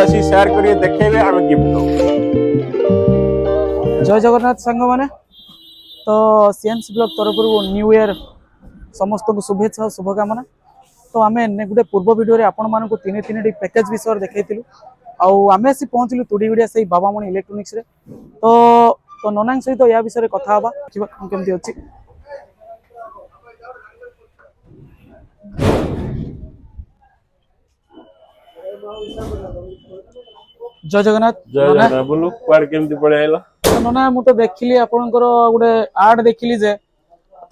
आसी शेयर करिए देखेबे आमे गिफ्ट दो। जय जगन्नाथ सांग माने तो सीएनसी ब्लॉग तरफ न्यू ईयर समस्त को शुभेच्छा और शुभकामना। तो आम गोटे पूर्व वीडियो रे आपण मानक तीन तीन पैकेज विषय देखी आम आसी पहुँचलु तुड़ीगुड़िया से बाबामणि इलेक्ट्रोनिक्स रे। तो नना सहित या विषय कथा हवा केमती अच्छी। जय जगन्नाथ। जय जगन्नाथ बोलू क्वाड केमती पळे आइला। नना मु तो देखिली आपनकर गोटे आड देखिली जे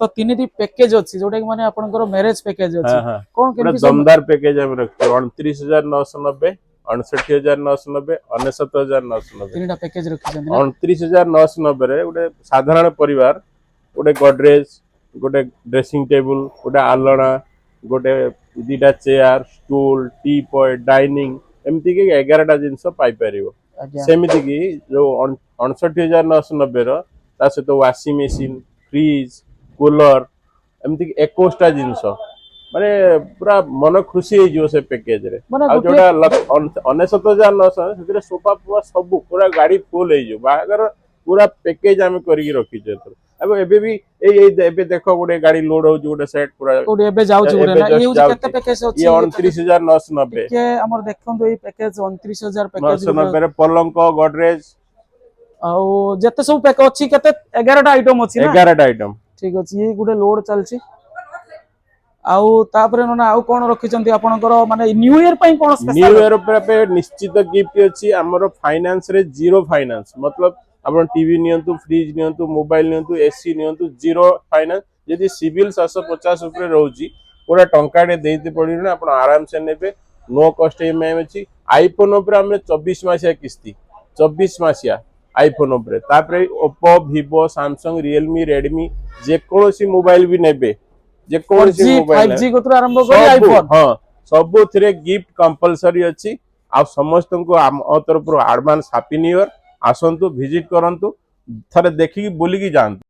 तो तीन दी पैकेज अछि जोटा कि माने आपनकर मैरिज पैकेज अछि। हां हां कोन पूरा दमदार पैकेज हम रखते 29990 69990 69990 तीनटा पैकेज रखि जंदी 29990 रे गोटे साधारण परिवार गोटे गोदरेज गोटे ड्रेसिंग टेबल गोटे आलना गोटे दीटा चेयर स्टूल टी पॉय डाइनिंग एमती के 11टा जिंस पाई परिबो। सेमिति की जो 69990 रो ता से तो वॉशिंग मशीन फ्रिज कूलर एमती 21टा जिंस माने पूरा मन खुशी हो जो से पैकेज रे आ जोडा 69990 सेतिर सोफा पूरा सब पूरा गाड़ी फुल हो जो बागर पूरा पैकेज हम करी रखी जे। अब एबे भी एबे देखो गोटे गाड़ी लोड हो जो गोटे सेट पूरा कोडी एबे जाउ छ गोटे ना ये केते पैकेज अछि ये 29990 के हमर देखंतो ए पैकेज 29000 पैकेज 990 रे पलंक गोदरेज आ जते सब पैक अछि केते 11टा आइटम अछि ना 11टा आइटम ठीक अछि ये गोटे लोड चलछि। आउ तापरे नना आउ कोन रखिचंती आपनकर माने न्यू ईयर पई कोन स्पेशल न्यू ईयर पे निश्चित गिफ्ट अछि हमर फाइनेंस रे जीरो फाइनेंस मतलब अपन टीवी नियंतु फ्रिज नियंतु मोबाइल नियंतु एसी नियंतु जीरो फाइनेंस यदि सिविल 750 ऊपर रहउची पूरा टंकाडे देते पड़िनो ना अपन आराम से नेबे नो कॉस्ट ईएमआई अछि। आईफोन ऊपर हम 24 मासिया किस्ती 24 मासिया आईफोन ऊपर तापरे Oppo Vivo Samsung Realme Redmi जे कोनोसी मोबाइल भी नेबे जे कोनोसी मोबाइल 5G गोत्र आरंभ करी आईफोन हां सब थरे गिफ्ट कंपलसरी अछि। आ समस्त को हम तरफ एडवांस हैप्पी न्यू ईयर आसंतु विजिट करंतु थरे देखि बोली की जानतु।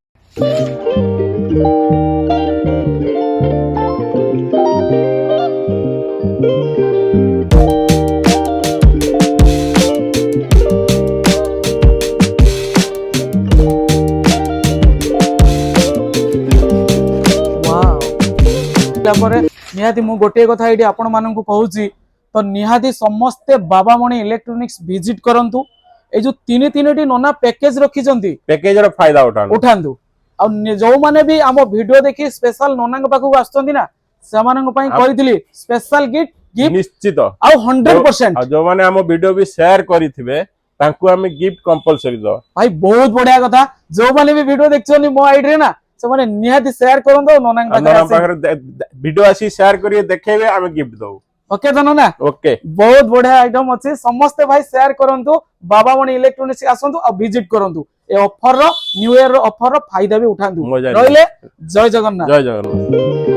निहाती मु गोटे कथा ये आपण मानन को कहूची तो निहाती समस्ते बाबामणि इलेक्ट्रोनिक्स विजिट करंतु। ए जो तीन तीनटी नना पैकेज रखी जंती पैकेज रो फायदा उठांतु आ जो माने भी हम वीडियो देखि स्पेशल नना पाखु आस्तंती ना से मानन पई करितली स्पेशल गिफ्ट निश्चित आ 100% जो माने हम वीडियो भी शेयर करिथिबे तांकु हम गिफ्ट कंपलसरी दो भाई बहुत बढ़िया कथा। जो माने भी वीडियो देखछनी मो आईडी रे ना से माने निहाती शेयर करंदो नना पाखरे वीडियो आसी शेयर करिए देखेबे हम गिफ्ट दो। ओके तो ना ओके बहुत बढ़िया आइटम अच्छे समस्ते भाई शेयर करंतु बाबामणि इलेक्ट्रोनिक्स आसंतु और विजिट करंतु ए ऑफर रो न्यू ईयर रो ऑफर रो फायदा भी उठांतु। रहले जय जगन्नाथ। जय जगन्नाथ।